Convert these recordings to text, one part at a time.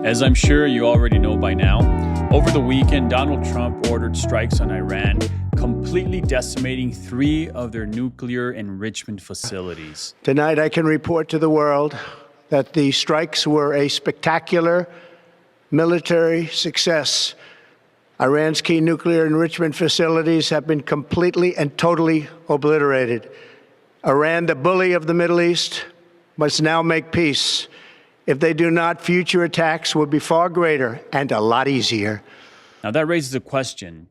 As I'm sure you already know by now, over the weekend, Donald Trump ordered strikes on Iran, completely decimating 3 of their nuclear enrichment facilities. Tonight, I can report to the world that the strikes were a spectacular military success. Iran's key nuclear enrichment facilities have been completely and totally obliterated. Iran, the bully of the Middle East, must now make peace. If they do not, future attacks will be far greater and a lot easier. Now, that raises a question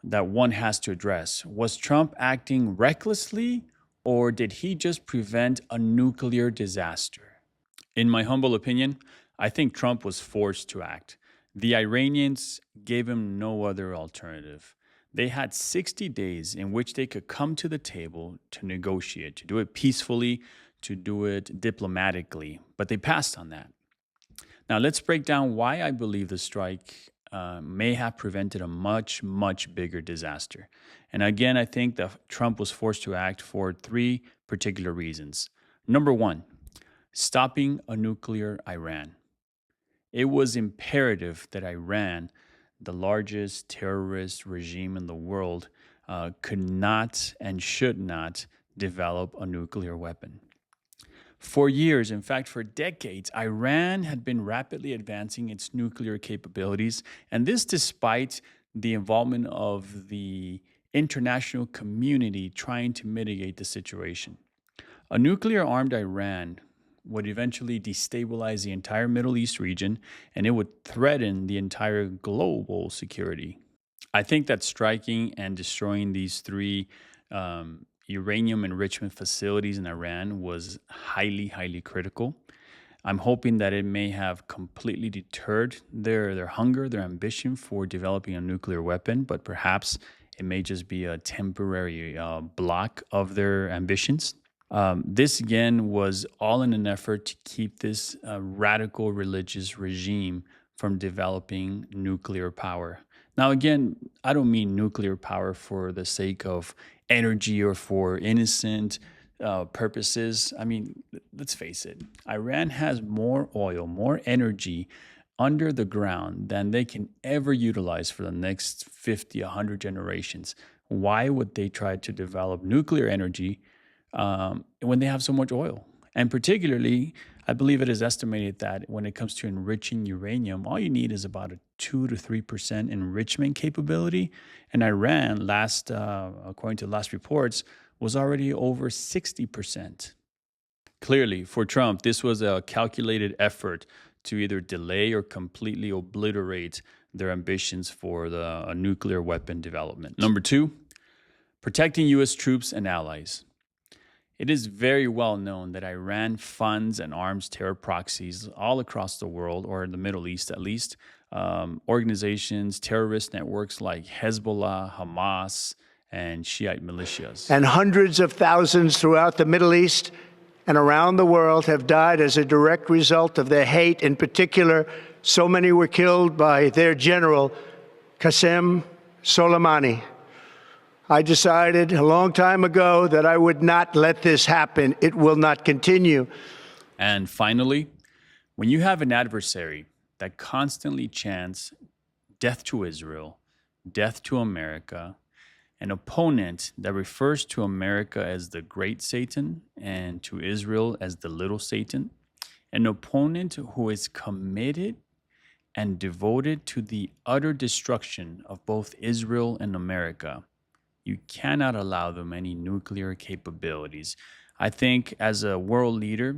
that one has to address. Was Trump acting recklessly, or did he just prevent a nuclear disaster? In my humble opinion, I think Trump was forced to act. The Iranians gave him no other alternative. They had 60 days in which they could come to the table to negotiate, to do it peacefully, to do it diplomatically, but they passed on that. Now, let's break down why I believe the strike may have prevented a much, much bigger disaster. And again, I think that Trump was forced to act for 3 particular reasons. Number 1, stopping a nuclear Iran. It was imperative that Iran, the largest terrorist regime in the world, could not and should not develop a nuclear weapon. For years, in fact, for decades, Iran had been rapidly advancing its nuclear capabilities, and this despite the involvement of the international community trying to mitigate the situation. A nuclear-armed Iran would eventually destabilize the entire Middle East region, and it would threaten the entire global security. I think that striking and destroying these 3 uranium enrichment facilities in Iran was highly, highly critical. I'm hoping that it may have completely deterred their hunger, their ambition for developing a nuclear weapon, but perhaps it may just be a temporary block of their ambitions. This, again, was all in an effort to keep this radical religious regime from developing nuclear power. Now, again, I don't mean nuclear power for the sake of energy or for innocent purposes. I mean, let's face it, Iran has more oil, more energy under the ground than they can ever utilize for the next 50, 100 generations. Why would they try to develop nuclear energy when they have so much oil? And particularly, I believe it is estimated that when it comes to enriching uranium, all you need is about a 2 to 3% enrichment capability. And Iran, according to last reports, was already over 60%. Clearly, for Trump, this was a calculated effort to either delay or completely obliterate their ambitions for a nuclear weapon development. Number 2, protecting U.S. troops and allies. It is very well known that Iran funds and arms terror proxies all across the world, or in the Middle East at least, organizations, terrorist networks like Hezbollah, Hamas, and Shiite militias. And hundreds of thousands throughout the Middle East and around the world have died as a direct result of their hate. In particular, so many were killed by their general, Qasem Soleimani. I decided a long time ago that I would not let this happen. It will not continue. And finally, when you have an adversary that constantly chants death to Israel, death to America, an opponent that refers to America as the great Satan and to Israel as the little Satan, an opponent who is committed and devoted to the utter destruction of both Israel and America, you cannot allow them any nuclear capabilities. I think as a world leader,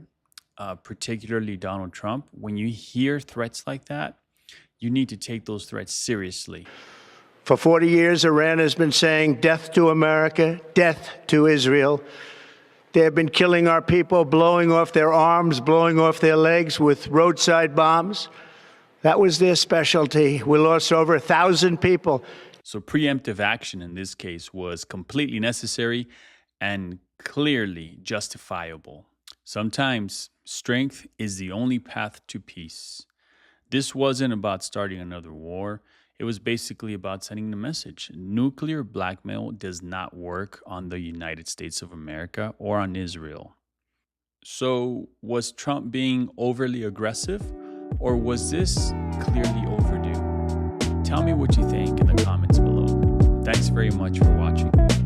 particularly Donald Trump, when you hear threats like that, you need to take those threats seriously. For 40 years, Iran has been saying death to America, death to Israel. They have been killing our people, blowing off their arms, blowing off their legs with roadside bombs. That was their specialty. We lost over 1,000 people. So preemptive action in this case was completely necessary and clearly justifiable. Sometimes strength is the only path to peace. This wasn't about starting another war. It was basically about sending the message. Nuclear blackmail does not work on the United States of America or on Israel. So was Trump being overly aggressive, or was this clearly overdue? Tell me what you think in the comments below. Thanks very much for watching.